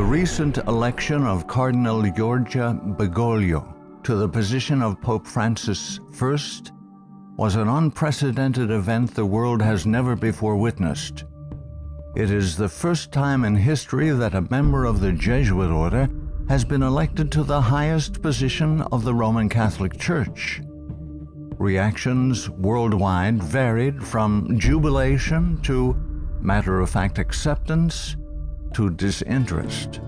The recent election of Cardinal Giorgia Bergoglio to the position of Pope Francis I was an unprecedented event the world has never before witnessed. It is the first time in history that a member of the Jesuit order has been elected to the highest position of the Roman Catholic Church. Reactions worldwide varied from jubilation to matter-of-fact acceptance to disinterest.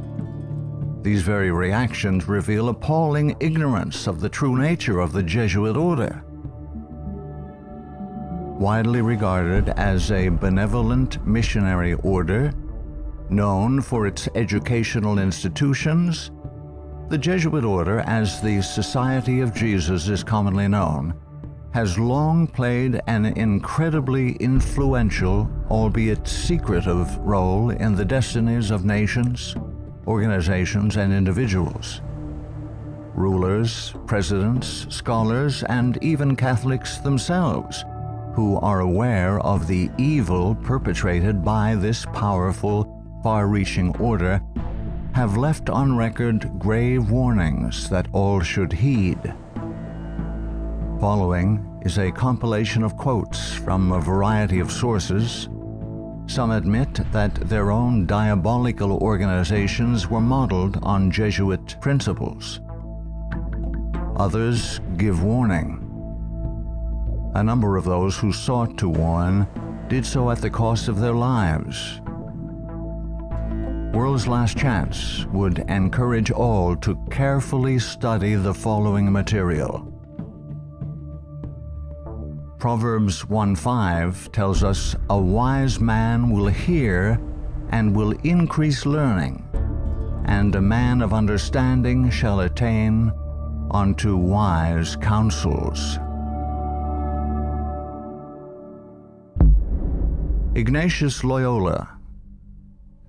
These very reactions reveal appalling ignorance of the true nature of the Jesuit order. Widely regarded as a benevolent missionary order, known for its educational institutions, the Jesuit order, as the Society of Jesus is commonly known, has long played an incredibly influential, albeit secretive, role in the destinies of nations, organizations, and individuals. Rulers, presidents, scholars, and even Catholics themselves, who are aware of the evil perpetrated by this powerful, far-reaching order, have left on record grave warnings that all should heed. Following is a compilation of quotes from a variety of sources. Some admit that their own diabolical organizations were modeled on Jesuit principles. Others give warning. A number of those who sought to warn did so at the cost of their lives. World's Last Chance would encourage all to carefully study the following material. Proverbs 1:5 tells us, "A wise man will hear and will increase learning, and a man of understanding shall attain unto wise counsels." Ignatius Loyola,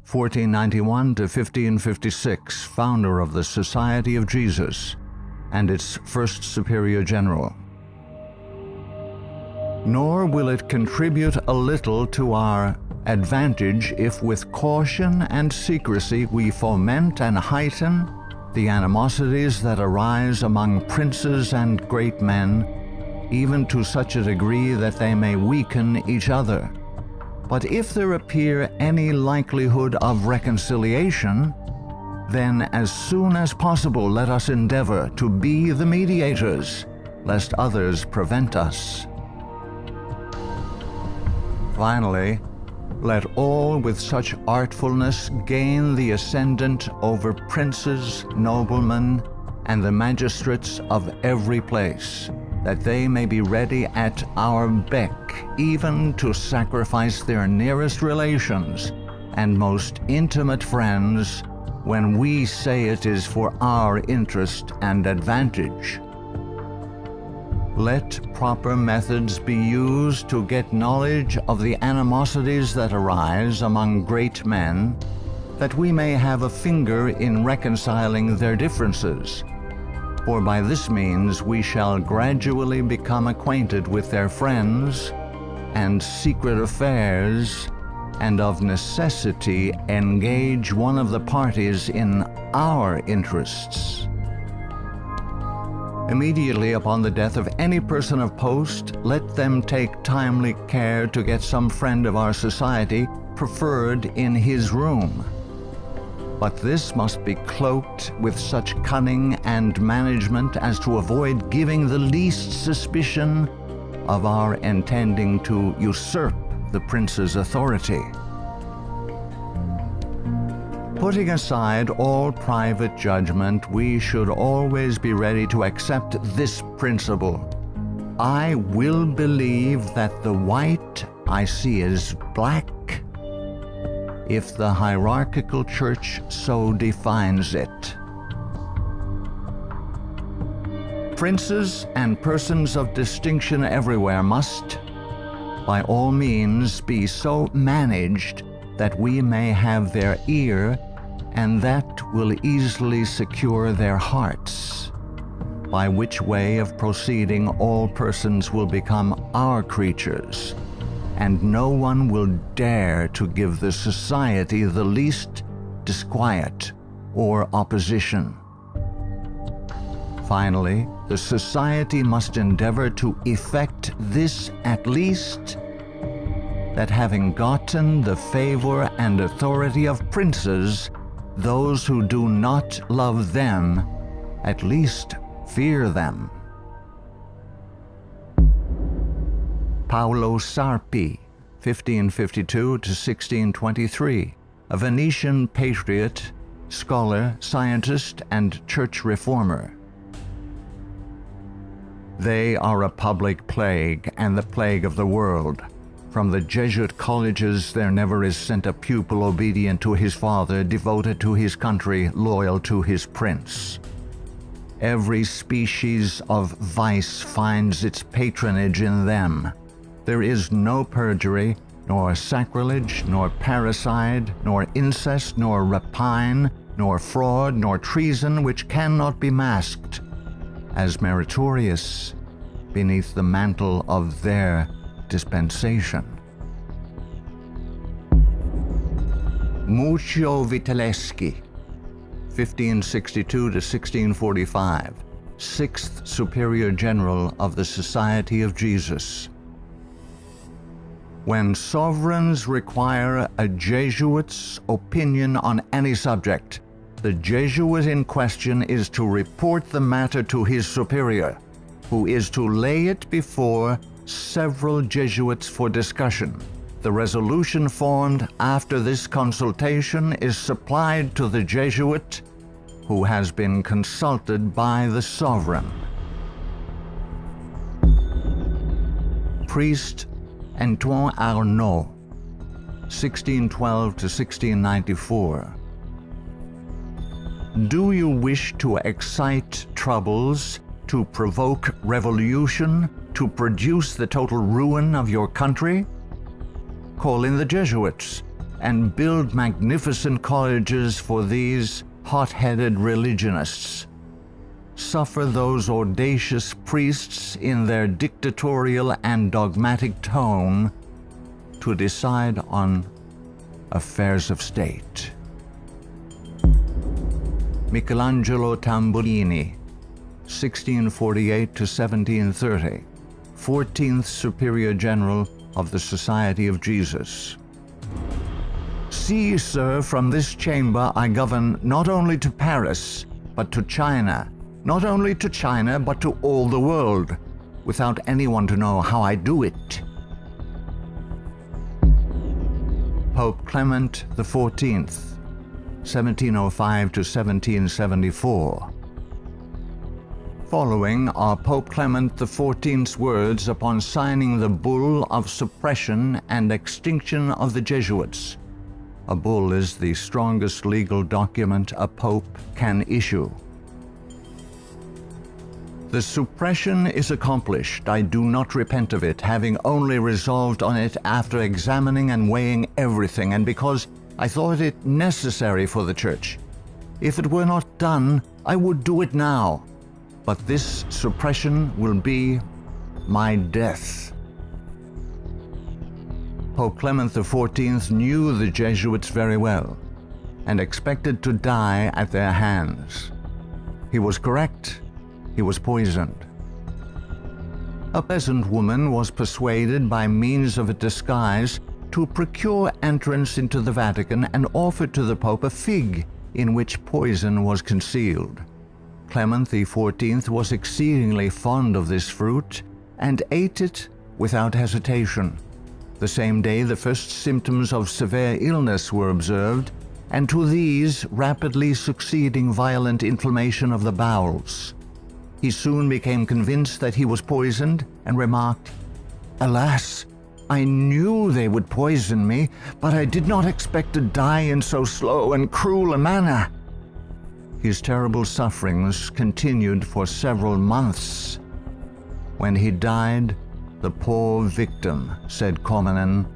1491 to 1556, founder of the Society of Jesus and its first superior general. Nor will it contribute a little to our advantage if with caution and secrecy we foment and heighten the animosities that arise among princes and great men, even to such a degree that they may weaken each other. But if there appear any likelihood of reconciliation, then as soon as possible let us endeavor to be the mediators, lest others prevent us. Finally, let all with such artfulness gain the ascendant over princes, noblemen, and the magistrates of every place, that they may be ready at our beck, even to sacrifice their nearest relations and most intimate friends, when we say it is for our interest and advantage. Let proper methods be used to get knowledge of the animosities that arise among great men, that we may have a finger in reconciling their differences. For by this means we shall gradually become acquainted with their friends and secret affairs, and of necessity engage one of the parties in our interests. Immediately upon the death of any person of post, let them take timely care to get some friend of our society preferred in his room. But this must be cloaked with such cunning and management as to avoid giving the least suspicion of our intending to usurp the prince's authority. Putting aside all private judgment, we should always be ready to accept this principle. I will believe that the white I see is black, if the hierarchical church so defines it. Princes and persons of distinction everywhere must, by all means, be so managed that we may have their ear, and that will easily secure their hearts, by which way of proceeding all persons will become our creatures, and no one will dare to give the society the least disquiet or opposition. Finally, the society must endeavor to effect this at least, that having gotten the favor and authority of princes, those who do not love them at least fear them. Paolo Sarpi, 1552 to 1623, a Venetian patriot, scholar, scientist, and church reformer. They are a public plague and the plague of the world. From the Jesuit colleges there never is sent a pupil obedient to his father, devoted to his country, loyal to his prince. Every species of vice finds its patronage in them. There is no perjury, nor sacrilege, nor parricide, nor incest, nor rapine, nor fraud, nor treason which cannot be masked as meritorious beneath the mantle of their dispensation. Muccio Vitelleschi, 1562 to 1645, 6th Superior General of the Society of Jesus. When sovereigns require a Jesuit's opinion on any subject, the Jesuit in question is to report the matter to his superior, who is to lay it before several Jesuits for discussion. The resolution formed after this consultation is supplied to the Jesuit, who has been consulted by the sovereign. Priest Antoine Arnaud, 1612 to 1694. Do you wish to excite troubles, to provoke revolution, to produce the total ruin of your country? Call in the Jesuits and build magnificent colleges for these hot-headed religionists. Suffer those audacious priests in their dictatorial and dogmatic tone to decide on affairs of state. Michelangelo Tamburini, 1648 to 1730, 14th Superior General of the Society of Jesus. See, sir, from this chamber I govern not only to Paris, but to China, not only to China, but to all the world, without anyone to know how I do it. Pope Clement XIV, 1705 to 1774. Following are Pope Clement XIV's words upon signing the bull of suppression and extinction of the Jesuits. A bull is the strongest legal document a pope can issue. The suppression is accomplished. I do not repent of it, having only resolved on it after examining and weighing everything, and because I thought it necessary for the Church. If it were not done, I would do it now. But this suppression will be my death. Pope Clement XIV knew the Jesuits very well and expected to die at their hands. He was correct. He was poisoned. A peasant woman was persuaded by means of a disguise to procure entrance into the Vatican and offered to the Pope a fig in which poison was concealed. Clement XIV was exceedingly fond of this fruit and ate it without hesitation. The same day the first symptoms of severe illness were observed, and to these rapidly succeeding violent inflammation of the bowels. He soon became convinced that he was poisoned and remarked, "Alas, I knew they would poison me, but I did not expect to die in so slow and cruel a manner." His terrible sufferings continued for several months. When he died, the poor victim, said Comenon,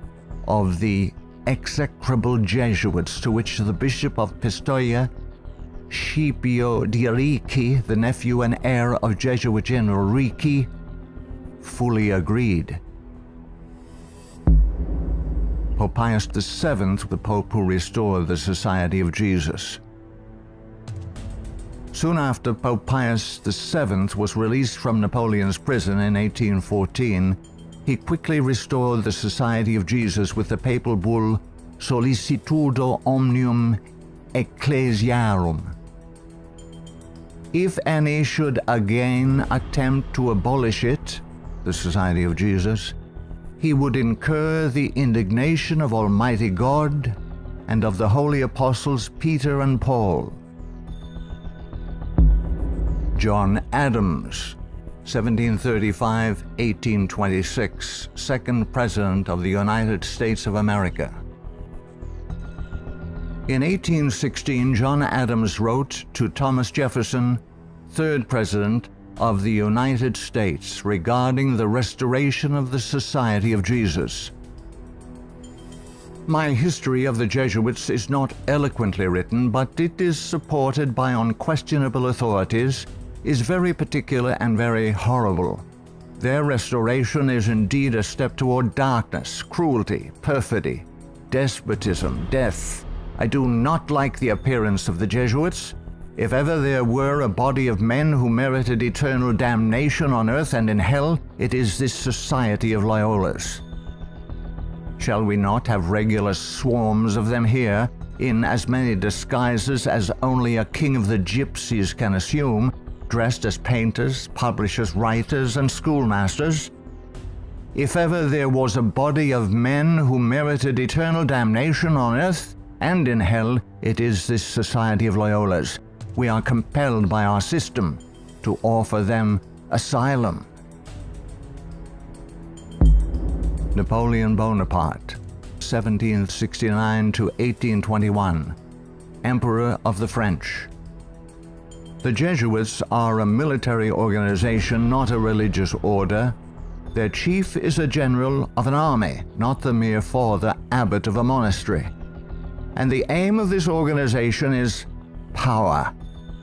of the execrable Jesuits to which the Bishop of Pistoia, Scipio di Ricci, the nephew and heir of Jesuit General Ricci, fully agreed. Pope Pius VII, the Pope who restored the Society of Jesus. Soon after Pope Pius VII was released from Napoleon's prison in 1814, he quickly restored the Society of Jesus with the papal bull Sollicitudo Omnium Ecclesiarum. If any should again attempt to abolish it, the Society of Jesus, he would incur the indignation of Almighty God and of the holy apostles Peter and Paul. John Adams, 1735–1826, second President of the United States of America. In 1816, John Adams wrote to Thomas Jefferson, third President of the United States, regarding the restoration of the Society of Jesus. My history of the Jesuits is not eloquently written, but it is supported by unquestionable authorities, is very particular and very horrible. Their restoration is indeed a step toward darkness, cruelty, perfidy, despotism, death. I do not like the appearance of the Jesuits. If ever there were a body of men who merited eternal damnation on earth and in hell, it is this Society of Loyolas. Shall we not have regular swarms of them here, in as many disguises as only a king of the gypsies can assume, dressed as painters, publishers, writers, and schoolmasters? If ever there was a body of men who merited eternal damnation on earth and in hell, it is this Society of Loyolas. We are compelled by our system to offer them asylum. Napoleon Bonaparte, 1769–1821, Emperor of the French. The Jesuits are a military organization, not a religious order. Their chief is a general of an army, not the mere father abbot of a monastery. And the aim of this organization is power.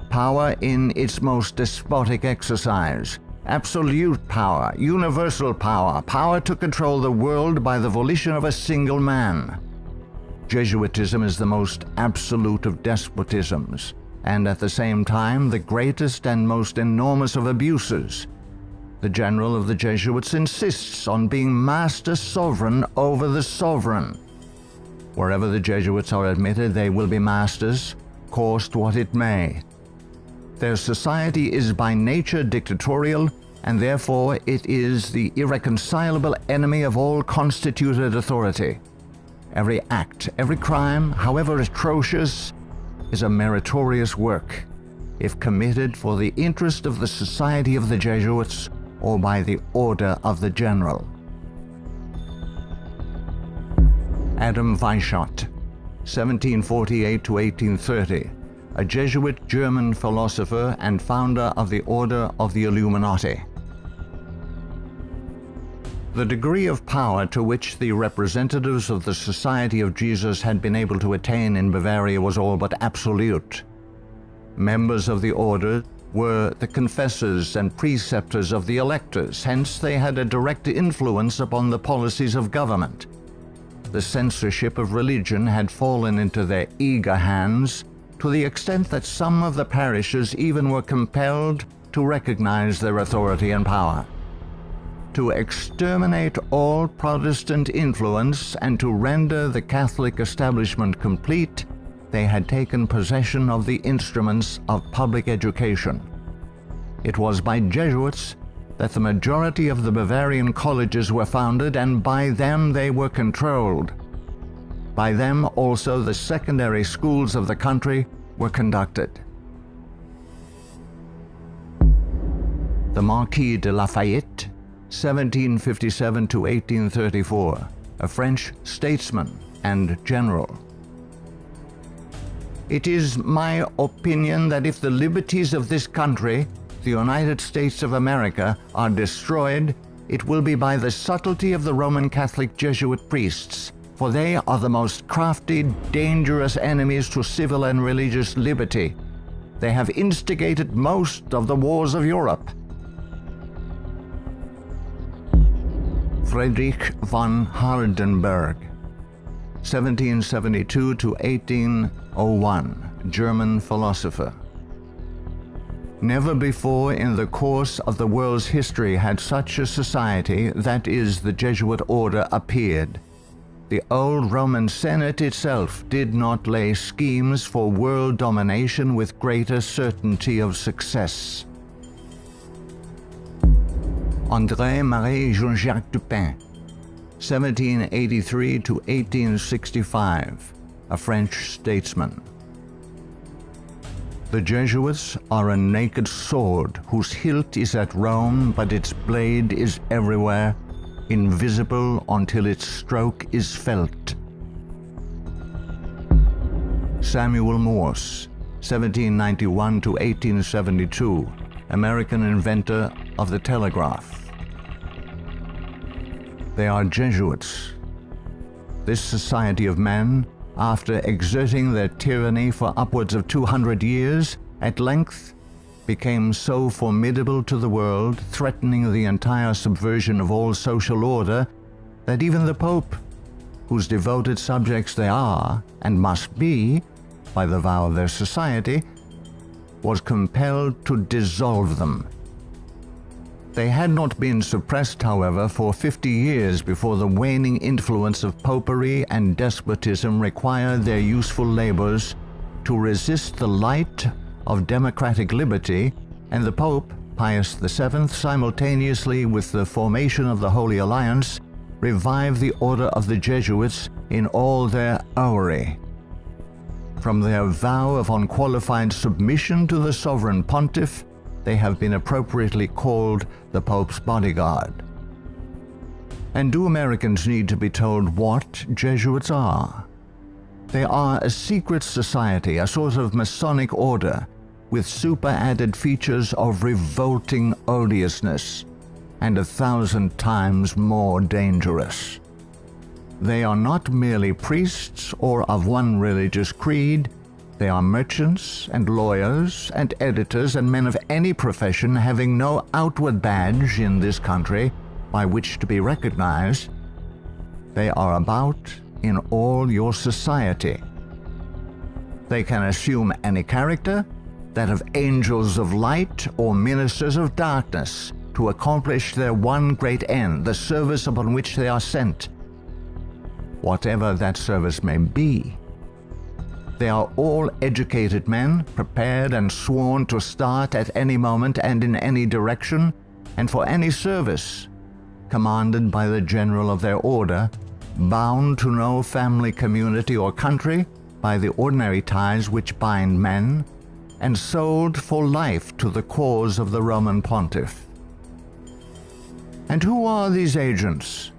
Power in its most despotic exercise. Absolute power, universal power, power to control the world by the volition of a single man. Jesuitism is the most absolute of despotisms, and at the same time the greatest and most enormous of abuses. The general of the Jesuits insists on being master sovereign over the sovereign. Wherever the Jesuits are admitted, they will be masters, cost what it may. Their society is by nature dictatorial, and therefore it is the irreconcilable enemy of all constituted authority. Every act, every crime, however atrocious, is a meritorious work, if committed for the interest of the Society of the Jesuits or by the order of the general. Adam Weishaupt, 1748–1830, a Jesuit German philosopher and founder of the Order of the Illuminati. The degree of power to which the representatives of the Society of Jesus had been able to attain in Bavaria was all but absolute. Members of the order were the confessors and preceptors of the electors, hence they had a direct influence upon the policies of government. The censorship of religion had fallen into their eager hands, to the extent that some of the parishes even were compelled to recognize their authority and power. To exterminate all Protestant influence and to render the Catholic establishment complete, they had taken possession of the instruments of public education. It was by Jesuits that the majority of the Bavarian colleges were founded, and by them they were controlled. By them also the secondary schools of the country were conducted. The Marquis de Lafayette, 1757–1834, a French statesman and general. It is my opinion that if the liberties of this country, the United States of America, are destroyed, it will be by the subtlety of the Roman Catholic Jesuit priests, for they are the most crafty, dangerous enemies to civil and religious liberty. They have instigated most of the wars of Europe. Friedrich von Hardenberg, 1772–1801, German philosopher. Never before in the course of the world's history had such a society, that is, the Jesuit order, appeared. The old Roman Senate itself did not lay schemes for world domination with greater certainty of success. André-Marie Jean-Jacques Dupin, 1783 to 1865, a French statesman. The Jesuits are a naked sword whose hilt is at Rome, but its blade is everywhere, invisible until its stroke is felt. Samuel Morse, 1791 to 1872, American inventor of the telegraph. They are Jesuits. This society of men, after exerting their tyranny for upwards of 200 years, at length became so formidable to the world, threatening the entire subversion of all social order, that even the Pope, whose devoted subjects they are, and must be, by the vow of their society, was compelled to dissolve them. They had not been suppressed, however, for 50 years before the waning influence of popery and despotism required their useful labors to resist the light of democratic liberty, and the Pope, Pius VII, simultaneously with the formation of the Holy Alliance, revived the order of the Jesuits in all their houri. From their vow of unqualified submission to the sovereign pontiff, they have been appropriately called the Pope's bodyguard. And do Americans need to be told what Jesuits are? They are a secret society, a sort of Masonic order, with super-added features of revolting odiousness, and 1,000 times more dangerous. They are not merely priests or of one religious creed. They are merchants and lawyers and editors and men of any profession having no outward badge in this country by which to be recognized. They are about in all your society. They can assume any character, that of angels of light or ministers of darkness, to accomplish their one great end, the service upon which they are sent, whatever that service may be. They are all educated men, prepared and sworn to start at any moment and in any direction, and for any service, commanded by the general of their order, bound to no family, community, or country by the ordinary ties which bind men, and sold for life to the cause of the Roman pontiff. And who are these agents?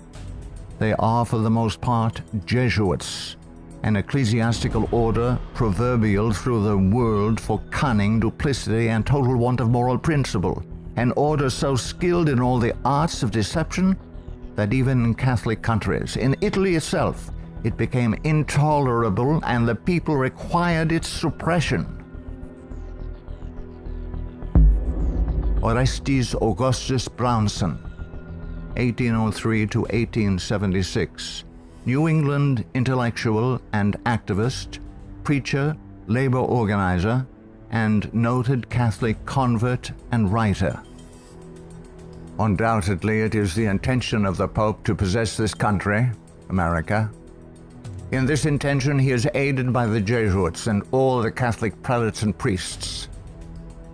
They are for the most part Jesuits, an ecclesiastical order proverbial through the world for cunning, duplicity, and total want of moral principle, an order so skilled in all the arts of deception that even in Catholic countries, in Italy itself, it became intolerable and the people required its suppression. Orestes Augustus Brownson, 1803 to 1876, New England intellectual and activist, preacher, labor organizer, and noted Catholic convert and writer. Undoubtedly, it is the intention of the Pope to possess this country, America. In this intention, he is aided by the Jesuits and all the Catholic prelates and priests.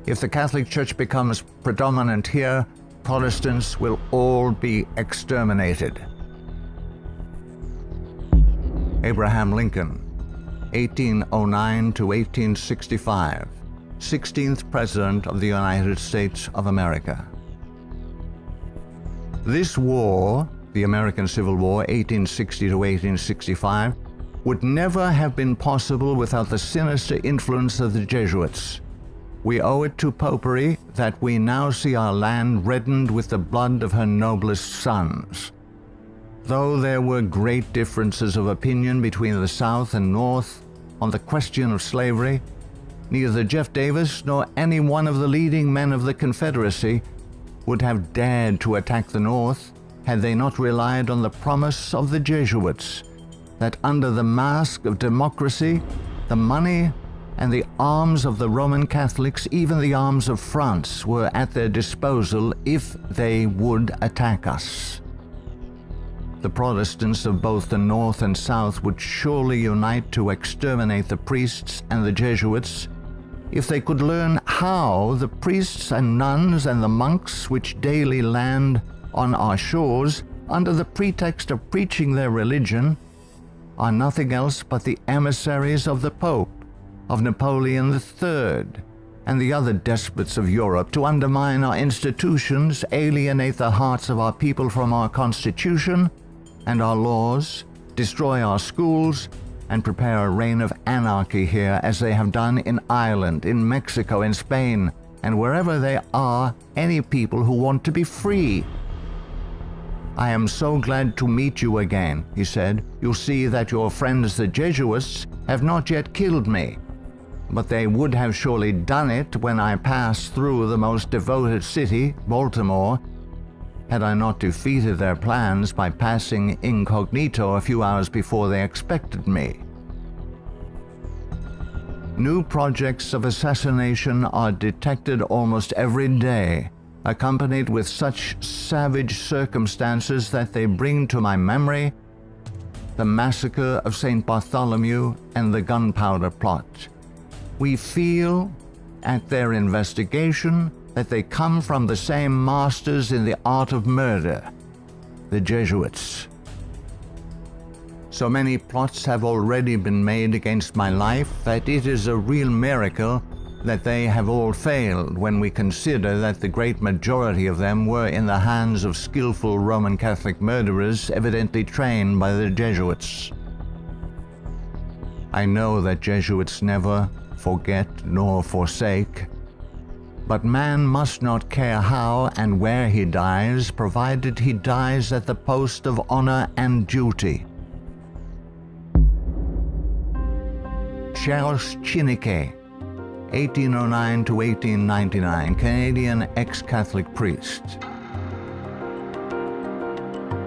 If the Catholic Church becomes predominant here, Protestants will all be exterminated. Abraham Lincoln, 1809 to 1865, 16th President of the United States of America. This war, the American Civil War, 1860 to 1865, would never have been possible without the sinister influence of the Jesuits. We owe it to popery that we now see our land reddened with the blood of her noblest sons. Though there were great differences of opinion between the South and North on the question of slavery, neither Jeff Davis nor any one of the leading men of the Confederacy would have dared to attack the North had they not relied on the promise of the Jesuits that under the mask of democracy, the money and the arms of the Roman Catholics, even the arms of France, were at their disposal if they would attack us. The Protestants of both the North and South would surely unite to exterminate the priests and the Jesuits if they could learn how the priests and nuns and the monks which daily land on our shores under the pretext of preaching their religion are nothing else but the emissaries of the Pope, of Napoleon III, and the other despots of Europe to undermine our institutions, alienate the hearts of our people from our Constitution and our laws, destroy our schools, and prepare a reign of anarchy here as they have done in Ireland, in Mexico, in Spain, and wherever there are any people who want to be free. "I am so glad to meet you again," he said. "You see that your friends the Jesuits have not yet killed me, but they would have surely done it when I passed through the most devoted city, Baltimore, had I not defeated their plans by passing incognito a few hours before they expected me." New projects of assassination are detected almost every day, accompanied with such savage circumstances that they bring to my memory the massacre of St. Bartholomew and the gunpowder plot. We feel, at their investigation, that they come from the same masters in the art of murder, the Jesuits. So many plots have already been made against my life that it is a real miracle that they have all failed when we consider that the great majority of them were in the hands of skillful Roman Catholic murderers evidently trained by the Jesuits. I know that Jesuits never forget nor forsake, but man must not care how and where he dies, provided he dies at the post of honor and duty. Charles Chineke, 1809 to 1899, Canadian ex-Catholic priest.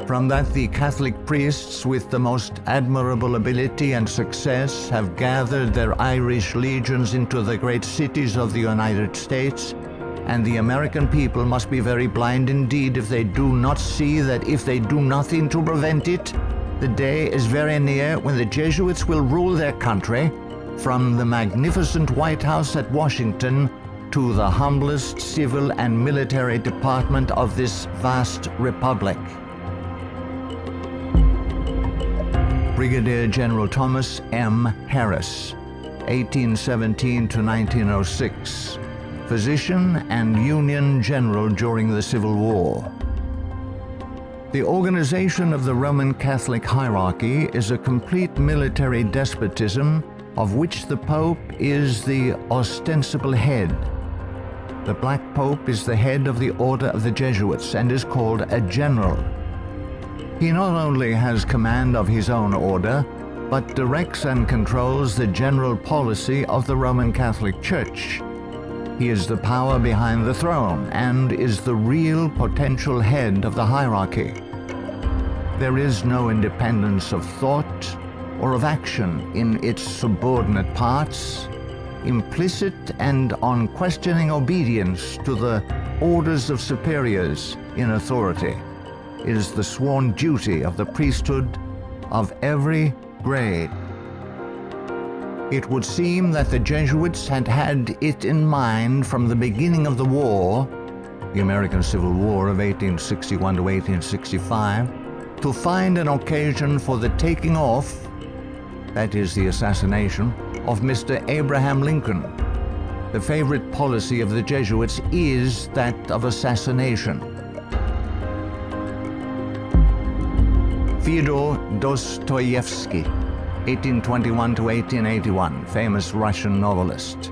From that the Catholic priests with the most admirable ability and success have gathered their Irish legions into the great cities of the United States, and the American people must be very blind indeed if they do not see that if they do nothing to prevent it, the day is very near when the Jesuits will rule their country, from the magnificent White House at Washington to the humblest civil and military department of this vast republic. Brigadier General Thomas M. Harris, 1817 to 1906, physician and Union General during the Civil War. The organization of the Roman Catholic hierarchy is a complete military despotism of which the Pope is the ostensible head. The Black Pope is the head of the Order of the Jesuits and is called a general. He not only has command of his own order, but directs and controls the general policy of the Roman Catholic Church. He is the power behind the throne and is the real potential head of the hierarchy. There is no independence of thought or of action in its subordinate parts, implicit and unquestioning obedience to the orders of superiors in authority is the sworn duty of the priesthood of every grade. It would seem that the Jesuits had had it in mind from the beginning of the war, the American Civil War of 1861 to 1865, to find an occasion for the taking off, that is the assassination, of Mr. Abraham Lincoln. The favorite policy of the Jesuits is that of assassination. Fyodor Dostoevsky, 1821 to 1881, famous Russian novelist.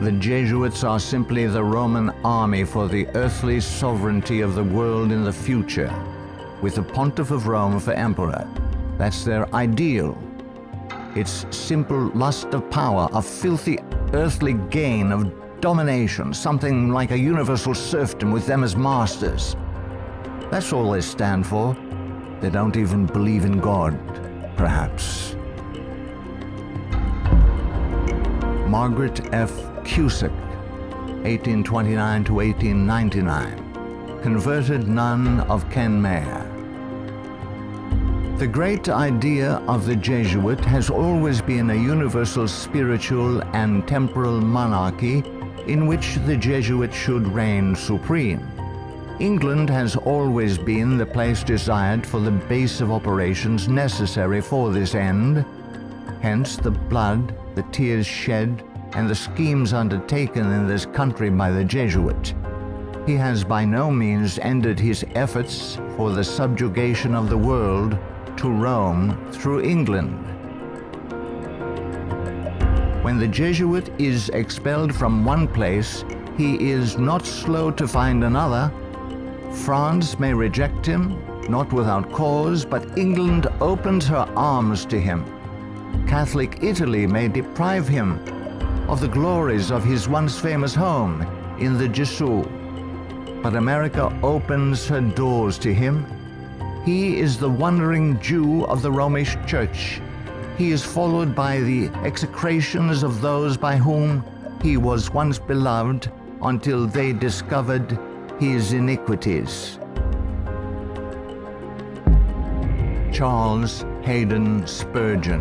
The Jesuits are simply the Roman army for the earthly sovereignty of the world in the future, with the Pontiff of Rome for emperor. That's their ideal. It's simple lust of power, of filthy earthly gain, of domination, something like a universal serfdom with them as masters. That's all they stand for. They don't even believe in God, perhaps. Margaret F. Cusick, 1829 to 1899, converted nun of Kenmare. The great idea of the Jesuit has always been a universal spiritual and temporal monarchy in which the Jesuit should reign supreme. England has always been the place desired for the base of operations necessary for this end. Hence the blood, the tears shed, and the schemes undertaken in this country by the Jesuit. He has by no means ended his efforts for the subjugation of the world to Rome through England. When the Jesuit is expelled from one place, he is not slow to find another. France may reject him, not without cause, but England opens her arms to him. Catholic Italy may deprive him of the glories of his once famous home in the Jesuit, but America opens her doors to him. He is the wandering Jew of the Romish Church. He is followed by the execrations of those by whom he was once beloved until they discovered his iniquities. Charles Haddon Spurgeon,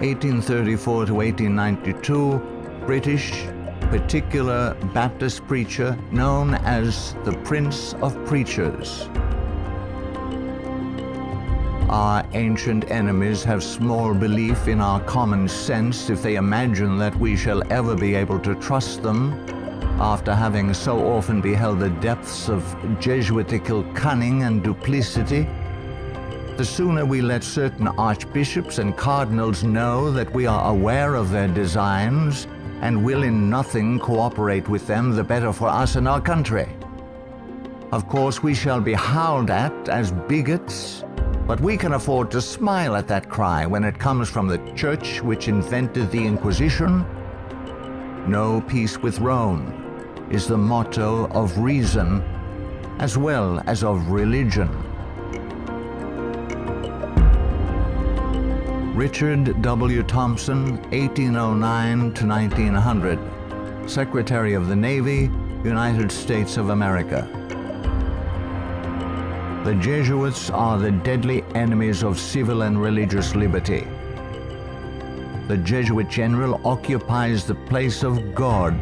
1834 to 1892, British particular Baptist preacher known as the Prince of Preachers. Our ancient enemies have small belief in our common sense if they imagine that we shall ever be able to trust them, after having so often beheld the depths of Jesuitical cunning and duplicity. The sooner we let certain archbishops and cardinals know that we are aware of their designs and will in nothing cooperate with them, the better for us and our country. Of course, we shall be howled at as bigots, but we can afford to smile at that cry when it comes from the church which invented the Inquisition. No peace with Rome is the motto of reason as well as of religion. Richard W. Thompson, 1809 to 1900, Secretary of the Navy, United States of America. The Jesuits are the deadly enemies of civil and religious liberty. The Jesuit general occupies the place of God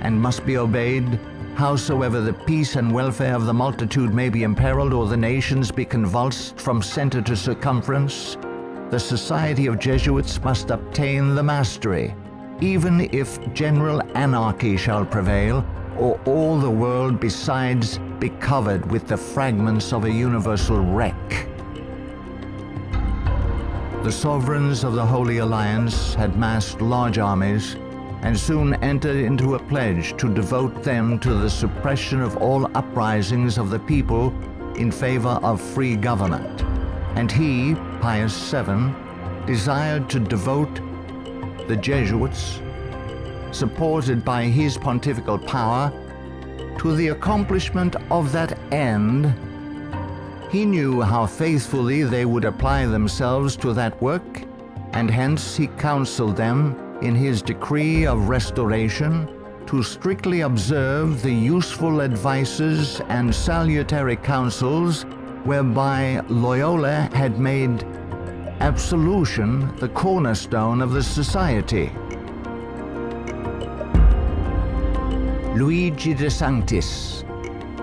and must be obeyed, howsoever the peace and welfare of the multitude may be imperiled or the nations be convulsed from center to circumference. The Society of Jesuits must obtain the mastery, even if general anarchy shall prevail, or all the world besides be covered with the fragments of a universal wreck. The sovereigns of the Holy Alliance had massed large armies and soon entered into a pledge to devote them to the suppression of all uprisings of the people in favor of free government. And he, Pius VII, desired to devote the Jesuits, supported by his pontifical power, to the accomplishment of that end. He knew how faithfully they would apply themselves to that work, and hence he counseled them in his decree of restoration to strictly observe the useful advices and salutary counsels whereby Loyola had made absolution the cornerstone of the society. Luigi de Sanctis,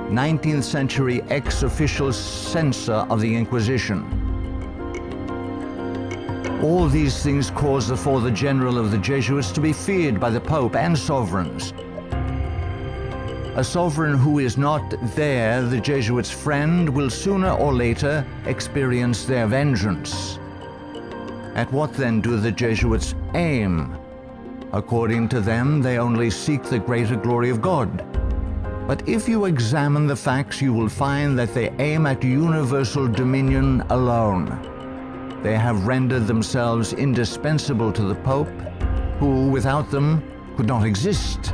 19th century ex-official censor of the Inquisition. All these things caused the Father General of the Jesuits to be feared by the Pope and sovereigns. A sovereign who is not there, the Jesuits' friend, will sooner or later experience their vengeance. At what then do the Jesuits aim? According to them, they only seek the greater glory of God. But if you examine the facts, you will find that they aim at universal dominion alone. They have rendered themselves indispensable to the Pope, who without them could not exist,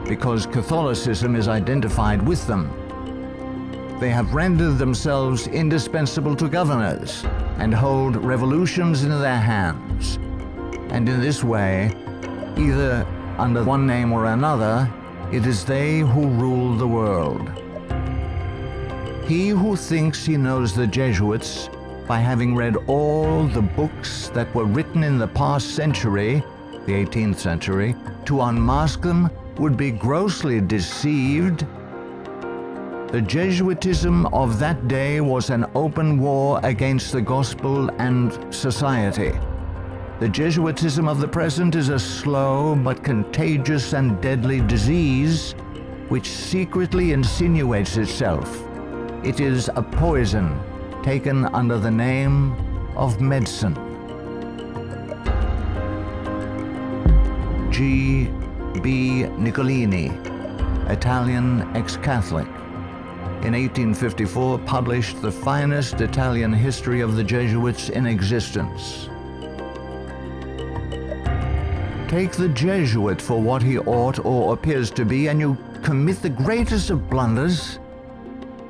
because Catholicism is identified with them. They have rendered themselves indispensable to governors and hold revolutions in their hands. And in this way, Either under one name or another, it is they who rule the world. He who thinks he knows the Jesuits by having read all the books that were written in the past century, the 18th century, to unmask them would be grossly deceived. The Jesuitism of that day was an open war against the gospel and society. The Jesuitism of the present is a slow but contagious and deadly disease which secretly insinuates itself. It is a poison taken under the name of medicine. G. B. Nicolini, Italian ex-Catholic, in 1854 published the finest Italian history of the Jesuits in existence. Take the Jesuit for what he ought or appears to be, and you commit the greatest of blunders.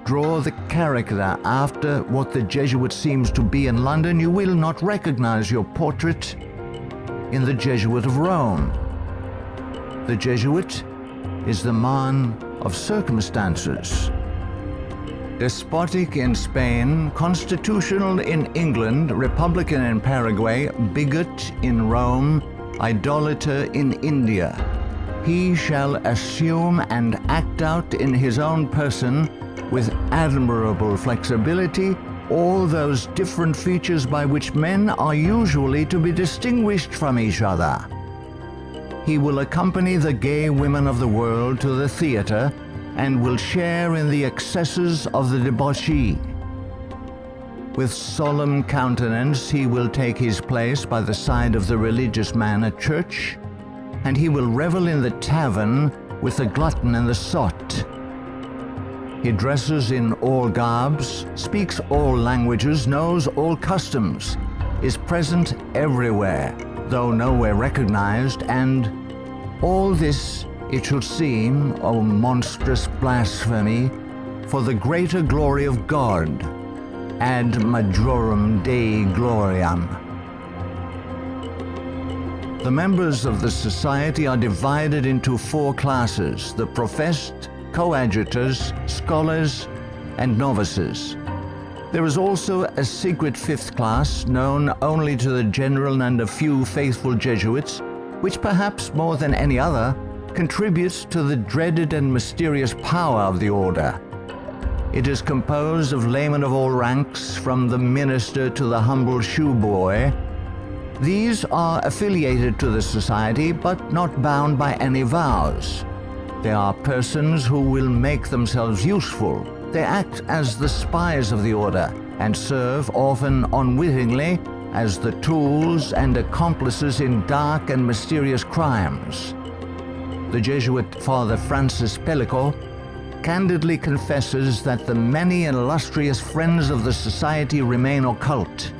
Draw the character after what the Jesuit seems to be in London, you will not recognize your portrait in the Jesuit of Rome. The Jesuit is the man of circumstances. Despotic in Spain, constitutional in England, republican in Paraguay, bigot in Rome, idolater in India. He shall assume and act out in his own person, with admirable flexibility, all those different features by which men are usually to be distinguished from each other. He will accompany the gay women of the world to the theater and will share in the excesses of the debauchee. With solemn countenance he will take his place by the side of the religious man at church, and he will revel in the tavern with the glutton and the sot. He dresses in all garbs, speaks all languages, knows all customs, is present everywhere, though nowhere recognized, and all this, it should seem, O monstrous blasphemy, for the greater glory of God, ad majorem Dei gloriam. The members of the society are divided into 4 classes: the professed, coadjutors, scholars, and novices. There is also a secret 5th class known only to the general and a few faithful Jesuits, which perhaps more than any other contributes to the dreaded and mysterious power of the order. It is composed of laymen of all ranks, from the minister to the humble shoeboy. These are affiliated to the society but not bound by any vows. They are persons who will make themselves useful. They act as the spies of the order and serve, often unwittingly, as the tools and accomplices in dark and mysterious crimes. The Jesuit Father Francis Pellico candidly confesses that the many illustrious friends of the society remain occult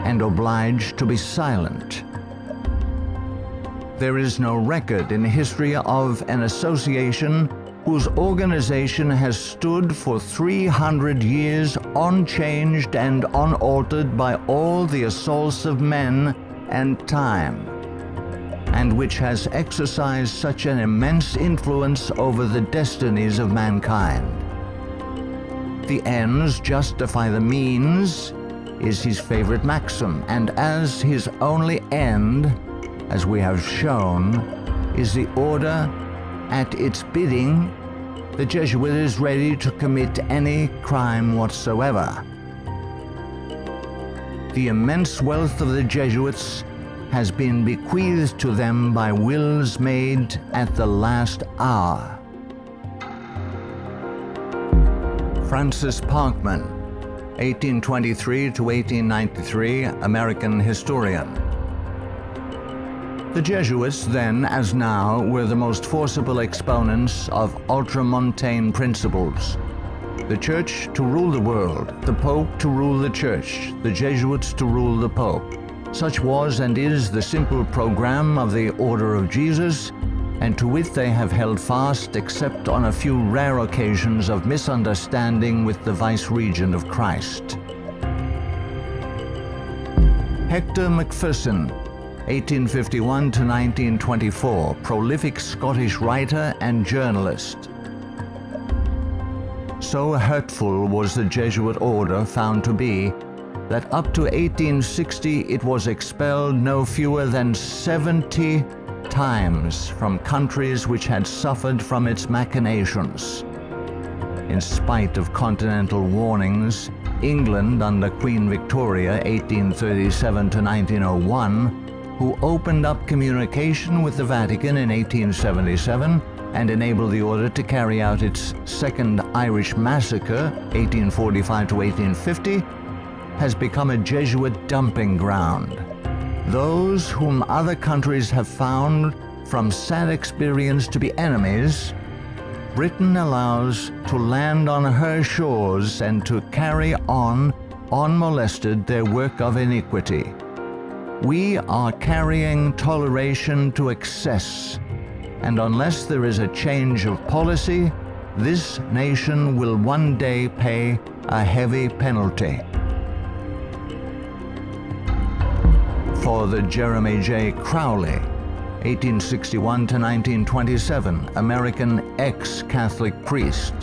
and obliged to be silent. There is no record in history of an association whose organization has stood for 300 years unchanged and unaltered by all the assaults of men and time, and which has exercised such an immense influence over the destinies of mankind. The ends justify the means is his favorite maxim, and as his only end, as we have shown, is the order, at its bidding, the Jesuit is ready to commit any crime whatsoever. The immense wealth of the Jesuits has been bequeathed to them by wills made at the last hour. Francis Parkman, 1823 to 1893, American historian. The Jesuits, then as now, were the most forcible exponents of ultramontane principles. The Church to rule the world, the Pope to rule the Church, the Jesuits to rule the Pope. Such was and is the simple program of the Order of Jesus, and to it they have held fast except on a few rare occasions of misunderstanding with the Vice-Regent of Christ. Hector Macpherson, 1851 to 1924, prolific Scottish writer and journalist. So hurtful was the Jesuit order found to be that up to 1860 it was expelled no fewer than 70 times from countries which had suffered from its machinations. In spite of continental warnings, England under Queen Victoria 1837 to 1901, who opened up communication with the Vatican in 1877 and enabled the order to carry out its Second Irish Massacre 1845 to 1850, has become a Jesuit dumping ground. Those whom other countries have found from sad experience to be enemies, Britain allows to land on her shores and to carry on, unmolested, their work of iniquity. We are carrying toleration to excess, and unless there is a change of policy, this nation will one day pay a heavy penalty. Father Jeremy J. Crowley, 1861 to 1927, American ex-Catholic priest.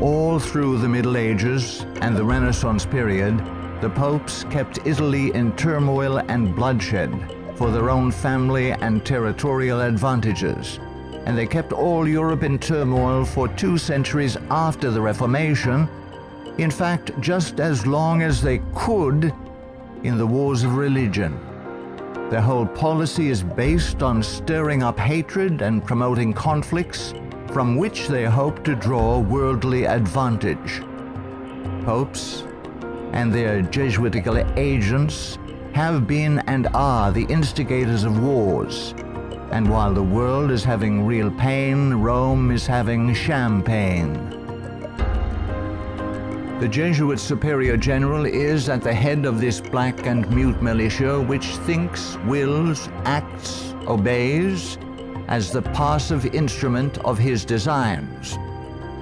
All through the Middle Ages and the Renaissance period, the popes kept Italy in turmoil and bloodshed for their own family and territorial advantages, and they kept all Europe in turmoil for 2 centuries after the Reformation, in fact, just as long as they could in the wars of religion. Their whole policy is based on stirring up hatred and promoting conflicts from which they hope to draw worldly advantage. Popes and their Jesuitical agents have been and are the instigators of wars, and while the world is having real pain, Rome is having champagne. The Jesuit Superior General is at the head of this black and mute militia which thinks, wills, acts, obeys as the passive instrument of his designs.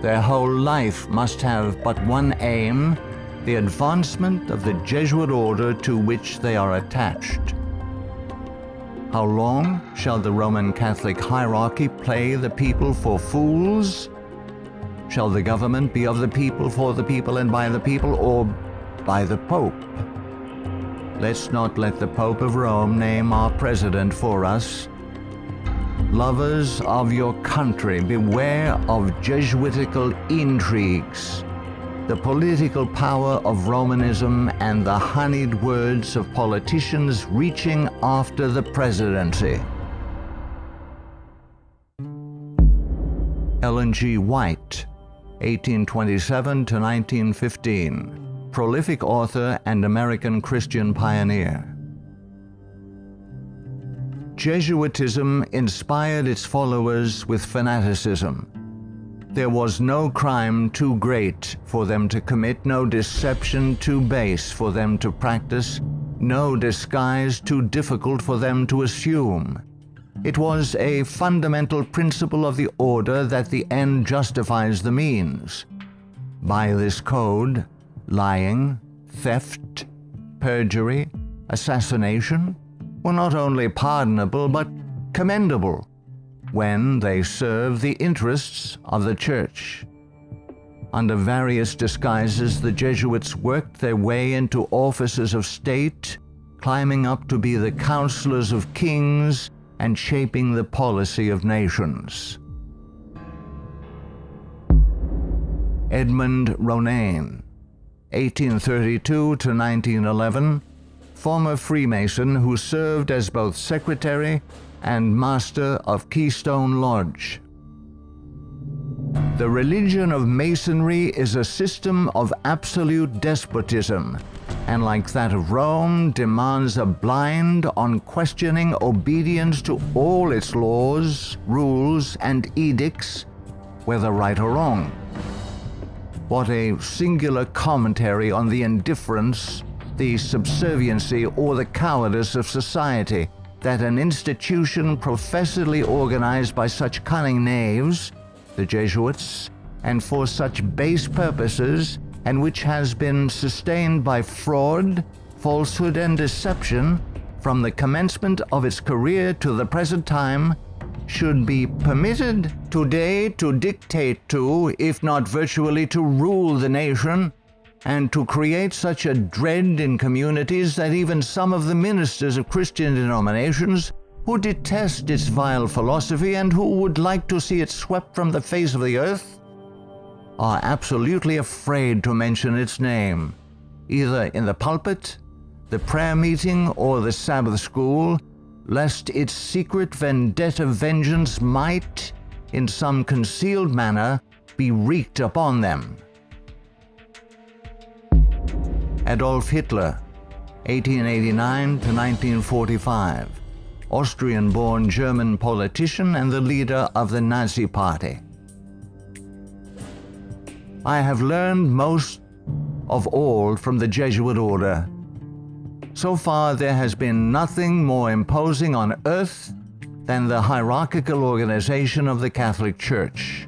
Their whole life must have but one aim, the advancement of the Jesuit order to which they are attached. How long shall the Roman Catholic hierarchy play the people for fools? Shall the government be of the people, for the people, and by the people, or by the Pope? Let's not let the Pope of Rome name our president for us. Lovers of your country, beware of Jesuitical intrigues, the political power of Romanism, and the honeyed words of politicians reaching after the presidency. Ellen G. White, 1827 to 1915, prolific author and American Christian pioneer. Jesuitism inspired its followers with fanaticism. There was no crime too great for them to commit, no deception too base for them to practice, no disguise too difficult for them to assume. It was a fundamental principle of the order that the end justifies the means. By this code, lying, theft, perjury, assassination were not only pardonable but commendable when they serve the interests of the Church. Under various disguises, the Jesuits worked their way into offices of state, climbing up to be the counselors of kings and shaping the policy of nations. Edmund Ronaine, 1832 to 1911, former Freemason who served as both secretary and master of Keystone Lodge. The religion of Masonry is a system of absolute despotism, and like that of Rome, demands a blind, unquestioning obedience to all its laws, rules, and edicts, whether right or wrong. What a singular commentary on the indifference, the subserviency, or the cowardice of society, that an institution professedly organized by such cunning knaves, the Jesuits, and for such base purposes, and which has been sustained by fraud, falsehood and deception from the commencement of its career to the present time, should be permitted today to dictate to, if not virtually to rule the nation, and to create such a dread in communities that even some of the ministers of Christian denominations who detest its vile philosophy and who would like to see it swept from the face of the earth are absolutely afraid to mention its name, either in the pulpit, the prayer meeting, or the Sabbath school, lest its secret vendetta vengeance might, in some concealed manner, be wreaked upon them. Adolf Hitler, 1889 to 1945, Austrian-born German politician and the leader of the Nazi Party. I have learned most of all from the Jesuit order. So far, there has been nothing more imposing on earth than the hierarchical organization of the Catholic Church.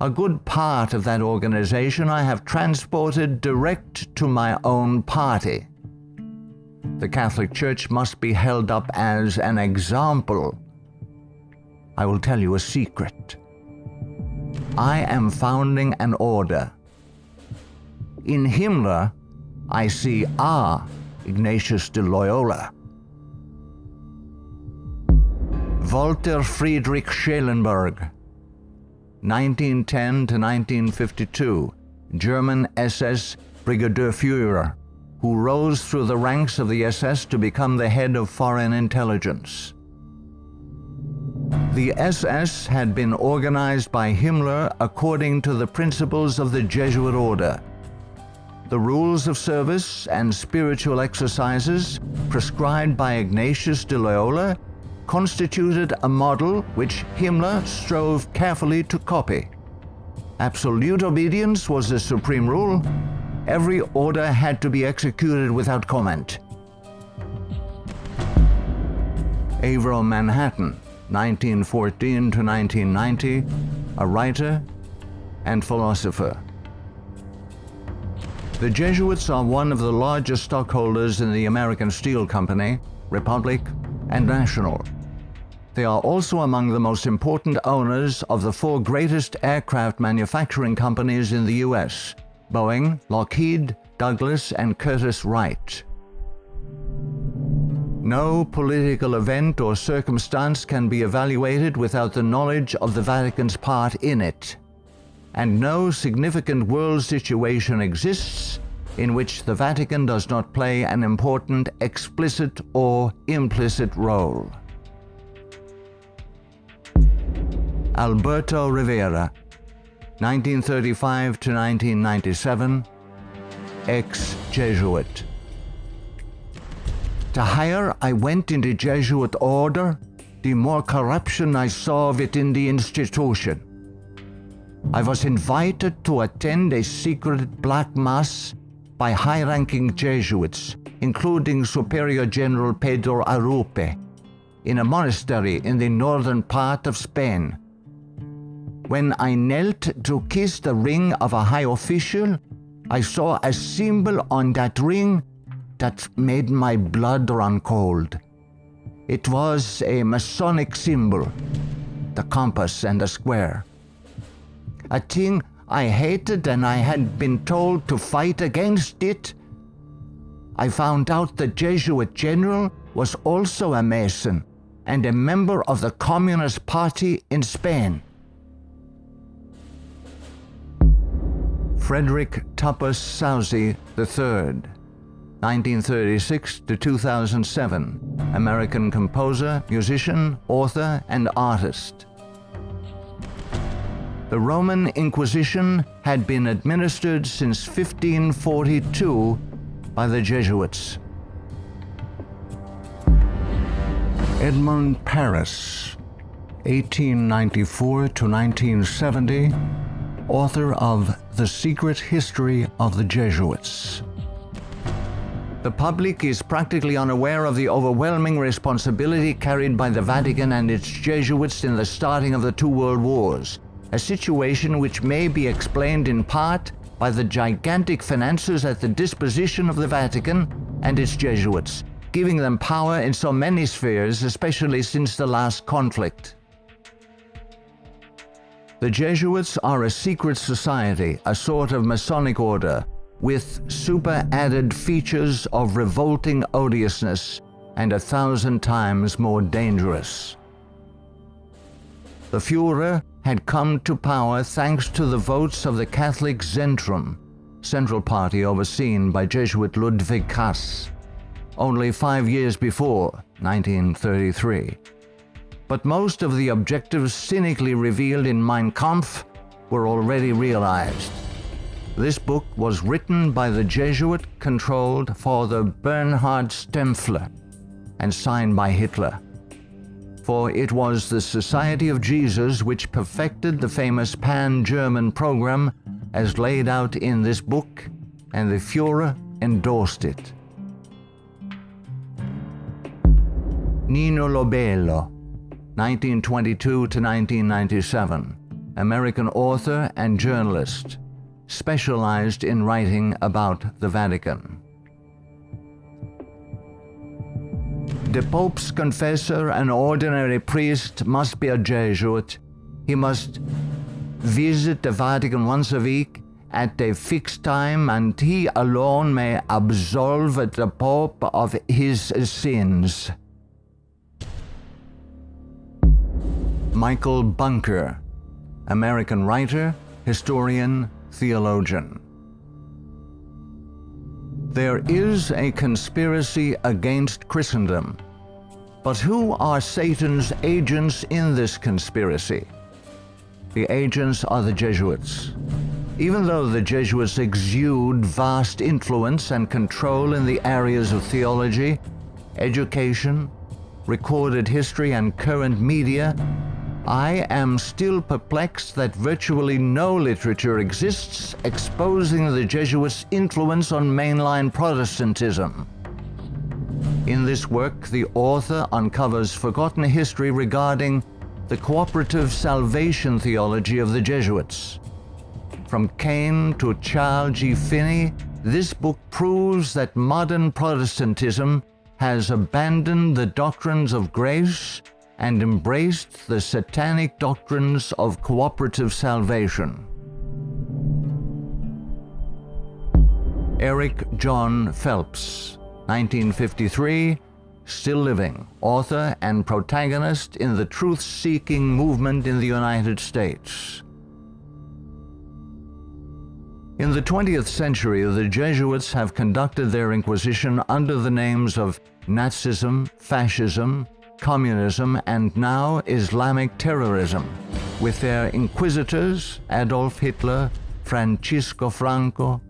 A good part of that organization I have transported direct to my own party. The Catholic Church must be held up as an example. I will tell you a secret. I am founding an order. In Himmler, I see our Ignatius de Loyola. Walter Friedrich Schellenberg, 1910 to 1952, German SS Brigadier Führer, who rose through the ranks of the SS to become the head of foreign intelligence. The SS had been organized by Himmler according to the principles of the Jesuit order. The rules of service and spiritual exercises prescribed by Ignatius de Loyola constituted a model which Himmler strove carefully to copy. Absolute obedience was the supreme rule. Every order had to be executed without comment. Avro Manhattan, 1914 to 1990, a writer and philosopher. The Jesuits are one of the largest stockholders in the American Steel Company, Republic, and National. They are also among the most important owners of the four greatest aircraft manufacturing companies in the U.S., Boeing, Lockheed, Douglas, and Curtiss-Wright. No political event or circumstance can be evaluated without the knowledge of the Vatican's part in it, and no significant world situation exists in which the Vatican does not play an important explicit or implicit role. Alberto Rivera, 1935 to 1997, ex-Jesuit. The higher I went in the Jesuit order, the more corruption I saw within the institution. I was invited to attend a secret black mass by high-ranking Jesuits, including Superior General Pedro Arupe, in a monastery in the northern part of Spain. When I knelt to kiss the ring of a high official, I saw a symbol on that ring that made my blood run cold. It was a Masonic symbol, the compass and the square. A thing I hated, and I had been told to fight against it. I found out the Jesuit general was also a Mason and a member of the Communist Party in Spain. Frederick Tupper Southey III, 1936 to 2007, American composer, musician, author, and artist. The Roman Inquisition had been administered since 1542 by the Jesuits. Edmund Paris, 1894 to 1970, author of The Secret History of the Jesuits. The public is practically unaware of the overwhelming responsibility carried by the Vatican and its Jesuits in the starting of the two world wars, a situation which may be explained in part by the gigantic finances at the disposition of the Vatican and its Jesuits, giving them power in so many spheres, especially since the last conflict. The Jesuits are a secret society, a sort of Masonic order, with super-added features of revolting odiousness and 1,000 times more dangerous. The Führer had come to power thanks to the votes of the Catholic Zentrum, Central Party overseen by Jesuit Ludwig Kass, only 5 years before, 1933. But most of the objectives cynically revealed in Mein Kampf were already realized. This book was written by the Jesuit-controlled Father Bernhard Stempfler and signed by Hitler. For it was the Society of Jesus which perfected the famous Pan-German program as laid out in this book, and the Führer endorsed it. Nino Lobello, 1922 to 1997, American author and journalist, specialized in writing about the Vatican. The Pope's confessor, an ordinary priest, must be a Jesuit. He must visit the Vatican once a week at a fixed time, and he alone may absolve the Pope of his sins. Michael Bunker, American writer, historian, theologian. There is a conspiracy against Christendom, but who are Satan's agents in this conspiracy? The agents are the Jesuits. Even though the Jesuits exude vast influence and control in the areas of theology, education, recorded history, and current media, I am still perplexed that virtually no literature exists exposing the Jesuits' influence on mainline Protestantism. In this work, the author uncovers forgotten history regarding the cooperative salvation theology of the Jesuits. From Cain to Charles G. Finney, this book proves that modern Protestantism has abandoned the doctrines of grace and embraced the Satanic doctrines of cooperative salvation. Eric John Phelps, 1953, still living, author and protagonist in the truth-seeking movement in the United States. In the 20th century, the Jesuits have conducted their inquisition under the names of Nazism, fascism, communism, and now Islamic terrorism, with their inquisitors Adolf Hitler, Francisco Franco,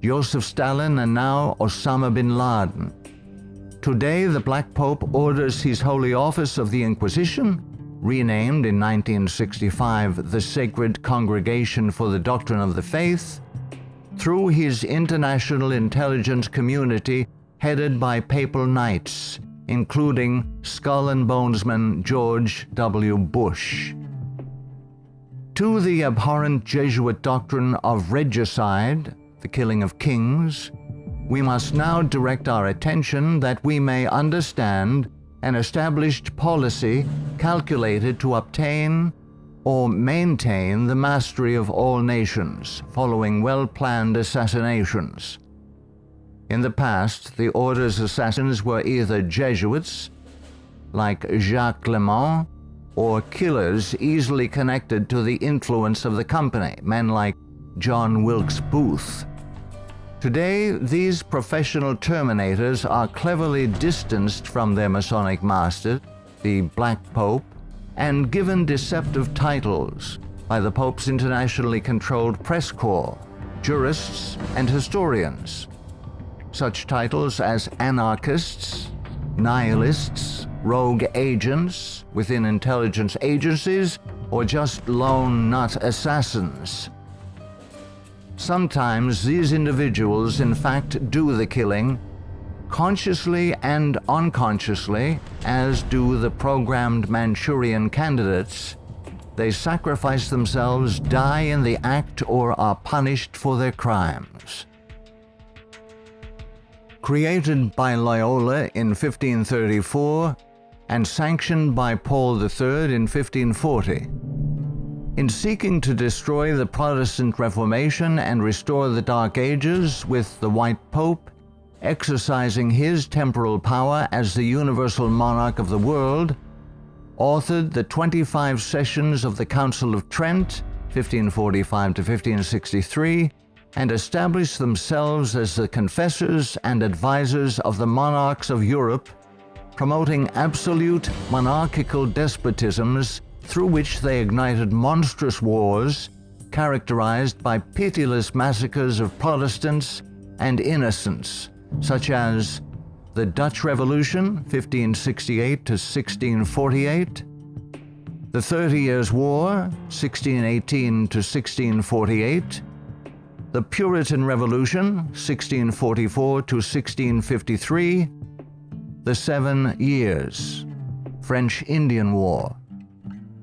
Joseph Stalin, and now Osama bin Laden. Today, the Black Pope orders his Holy Office of the Inquisition, renamed in 1965 the Sacred Congregation for the Doctrine of the Faith, through his international intelligence community headed by papal knights, including Skull and Bonesman George W. Bush. To the abhorrent Jesuit doctrine of regicide, the killing of kings, we must now direct our attention that we may understand an established policy calculated to obtain or maintain the mastery of all nations following well-planned assassinations. In the past, the order's assassins were either Jesuits, like Jacques Clement, or killers easily connected to the influence of the company, men like John Wilkes Booth. Today, these professional terminators are cleverly distanced from their Masonic master, the Black Pope, and given deceptive titles by the Pope's internationally controlled press corps, jurists, and historians. Such titles as anarchists, nihilists, rogue agents within intelligence agencies, or just lone nut assassins. Sometimes these individuals in fact do the killing, consciously and unconsciously, as do the programmed Manchurian candidates. They sacrifice themselves, die in the act, or are punished for their crimes. created by Loyola in 1534 and sanctioned by Paul III in 1540. In seeking to destroy the Protestant Reformation and restore the Dark Ages with the White Pope, exercising his temporal power as the universal monarch of the world, authored the 25 sessions of the Council of Trent, 1545 to 1563, and established themselves as the confessors and advisors of the monarchs of Europe, promoting absolute monarchical despotisms through which they ignited monstrous wars characterized by pitiless massacres of Protestants and innocents, such as the Dutch Revolution, 1568 to 1648, the 30 Years' War, 1618 to 1648, the Puritan Revolution, 1644 to 1653, the 7 Years, French Indian War,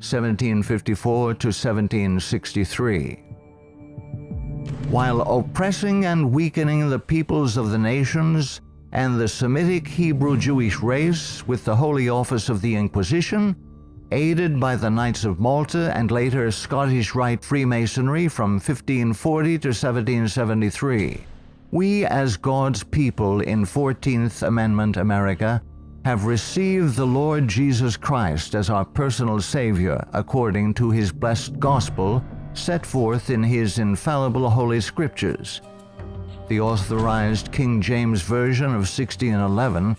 1754 to 1763. While oppressing and weakening the peoples of the nations and the Semitic Hebrew Jewish race with the Holy Office of the Inquisition, aided by the Knights of Malta and later Scottish Rite Freemasonry from 1540 to 1773, we as God's people in 14th Amendment America have received the Lord Jesus Christ as our personal Savior according to His blessed gospel set forth in His infallible Holy Scriptures. The authorized King James Version of 1611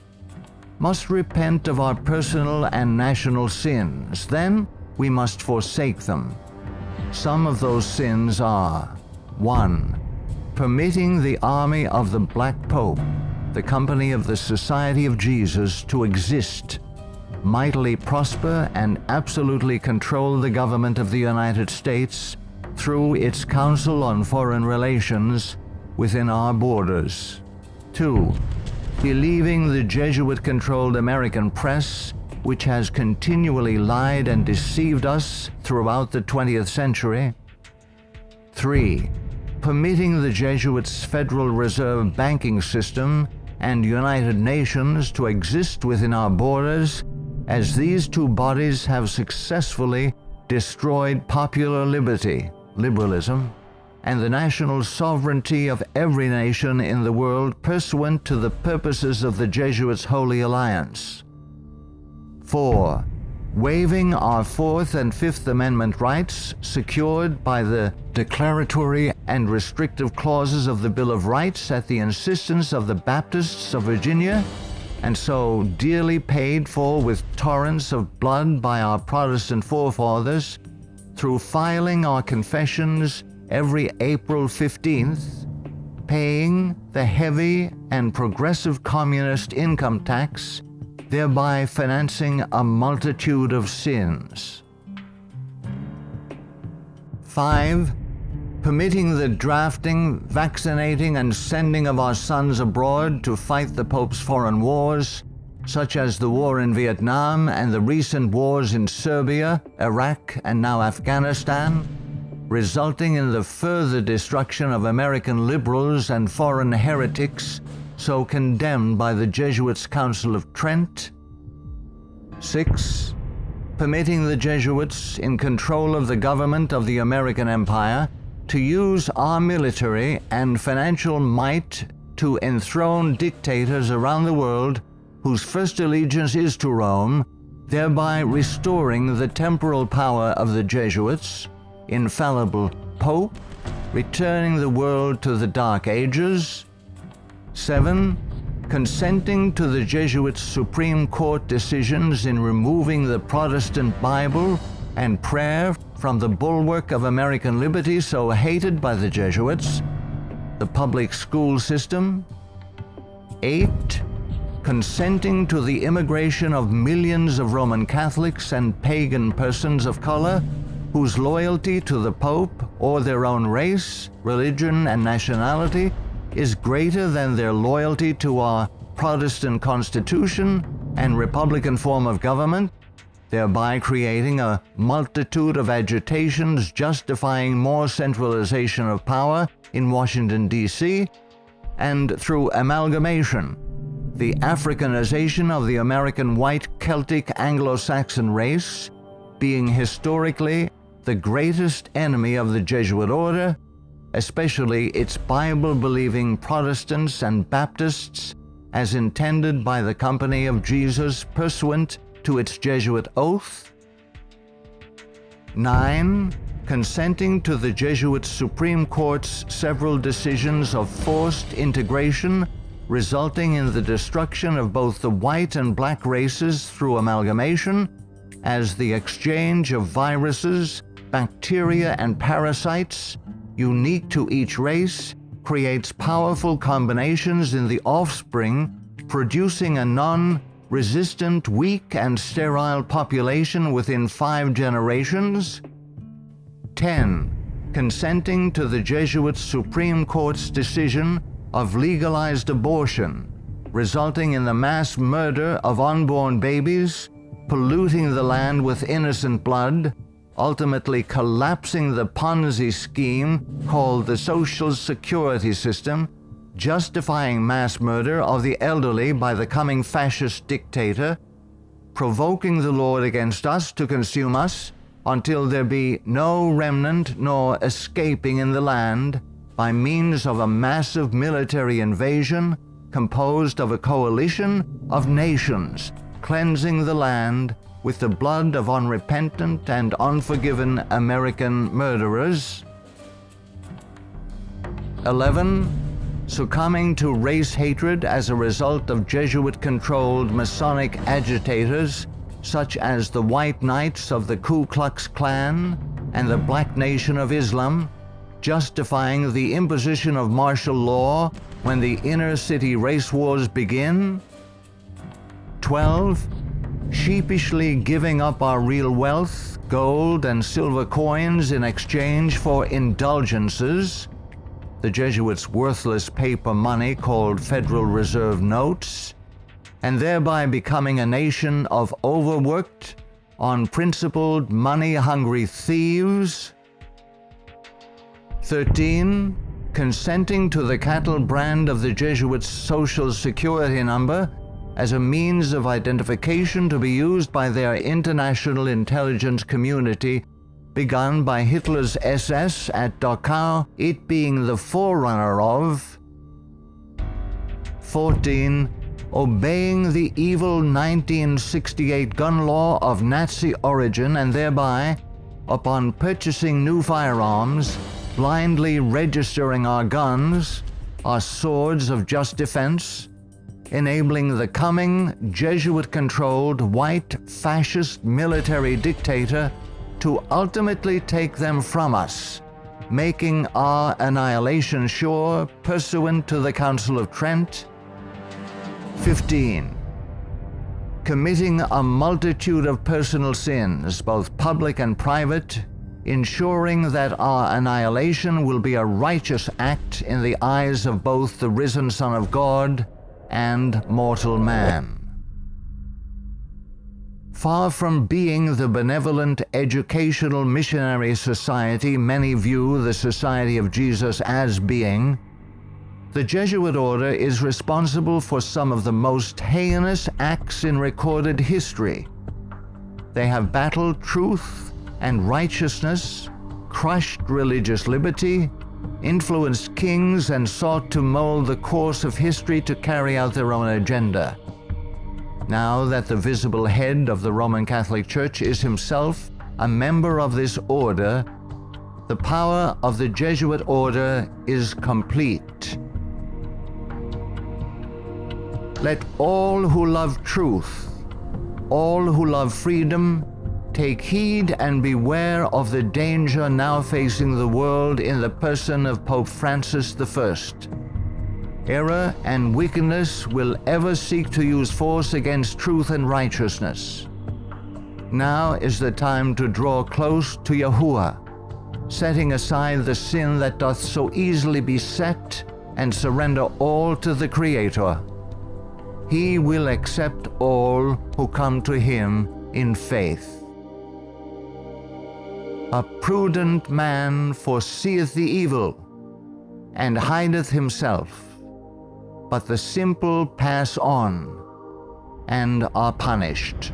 must repent of our personal and national sins. Then we must forsake them. Some of those sins are: 1. Permitting the army of the Black Pope, the company of the Society of Jesus, to exist, mightily prosper, and absolutely control the government of the United States through its Council on Foreign Relations within our borders. 2. Believing the Jesuit-controlled American press, which has continually lied and deceived us throughout the 20th century. 3. Permitting the Jesuits' Federal Reserve banking system and United Nations to exist within our borders, as these two bodies have successfully destroyed popular liberty, liberalism, and the national sovereignty of every nation in the world pursuant to the purposes of the Jesuits' Holy Alliance. 4. Waiving our Fourth and Fifth Amendment rights secured by the declaratory and restrictive clauses of the Bill of Rights at the insistence of the Baptists of Virginia, and so dearly paid for with torrents of blood by our Protestant forefathers, through filing our confessions every April 15th, paying the heavy and progressive communist income tax, thereby financing a multitude of sins. 5. Permitting the drafting, vaccinating, and sending of our sons abroad to fight the Pope's foreign wars, such as the war in Vietnam and the recent wars in Serbia, Iraq, and now Afghanistan, resulting in the further destruction of American liberals and foreign heretics so condemned by the Jesuits' Council of Trent. 6. Permitting the Jesuits in control of the government of the American Empire to use our military and financial might to enthrone dictators around the world whose first allegiance is to Rome, thereby restoring the temporal power of the Jesuits, infallible Pope, returning the world to the Dark Ages. 7. Consenting to the Jesuits' Supreme Court decisions in removing the Protestant Bible and prayer from the bulwark of American liberty so hated by the Jesuits, the public school system. 8. Consenting to the immigration of millions of Roman Catholics and pagan persons of color whose loyalty to the Pope or their own race, religion, and nationality is greater than their loyalty to our Protestant Constitution and Republican form of government, thereby creating a multitude of agitations justifying more centralization of power in Washington, D.C., and through amalgamation, the Africanization of the American white Celtic Anglo-Saxon race being historically the greatest enemy of the Jesuit order, especially its Bible-believing Protestants and Baptists, as intended by the Company of Jesus pursuant to its Jesuit oath. 9. Consenting to the Jesuit Supreme Court's several decisions of forced integration, resulting in the destruction of both the white and black races through amalgamation, as the exchange of viruses, bacteria, and parasites, unique to each race, creates powerful combinations in the offspring, producing a non-resistant, weak, and sterile population within 5 generations. 10. Consenting to the Jesuit Supreme Court's decision of legalized abortion, resulting in the mass murder of unborn babies, polluting the land with innocent blood, ultimately collapsing the Ponzi scheme called the Social Security system, justifying mass murder of the elderly by the coming fascist dictator, provoking the Lord against us to consume us, until there be no remnant nor escaping in the land, by means of a massive military invasion composed of a coalition of nations, cleansing the land with the blood of unrepentant and unforgiven American murderers. 11. Succumbing to race hatred as a result of Jesuit-controlled Masonic agitators such as the White Knights of the Ku Klux Klan and the Black Nation of Islam, justifying the imposition of martial law when the inner-city race wars begin. 12. Sheepishly giving up our real wealth, gold and silver coins in exchange for indulgences, the Jesuits' worthless paper money called Federal Reserve notes, and thereby becoming a nation of overworked, unprincipled, money-hungry thieves. 13. Consenting to the cattle brand of the Jesuits' Social Security number as a means of identification to be used by their international intelligence community, begun by Hitler's SS at Dachau, it being the forerunner of. 14. Obeying the evil 1968 gun law of Nazi origin and thereby, upon purchasing new firearms, blindly registering our guns, our swords of just defense, enabling the coming Jesuit-controlled white fascist military dictator to ultimately take them from us, making our annihilation sure pursuant to the Council of Trent. 15. Committing a multitude of personal sins, both public and private, ensuring that our annihilation will be a righteous act in the eyes of both the risen Son of God and mortal man. Far from being the benevolent educational missionary society many view the Society of Jesus as being, the Jesuit order is responsible for some of the most heinous acts in recorded history. They have battled truth and righteousness, crushed religious liberty, influenced kings, and sought to mold the course of history to carry out their own agenda. Now that the visible head of the Roman Catholic Church is himself a member of this order, the power of the Jesuit order is complete. Let all who love truth, all who love freedom, take heed and beware of the danger now facing the world in the person of Pope Francis I. Error and wickedness will ever seek to use force against truth and righteousness. Now is the time to draw close to Yahuwah, setting aside the sin that doth so easily beset, and surrender all to the Creator. He will accept all who come to him in faith. A prudent man foreseeth the evil, and hideth himself, but the simple pass on and are punished.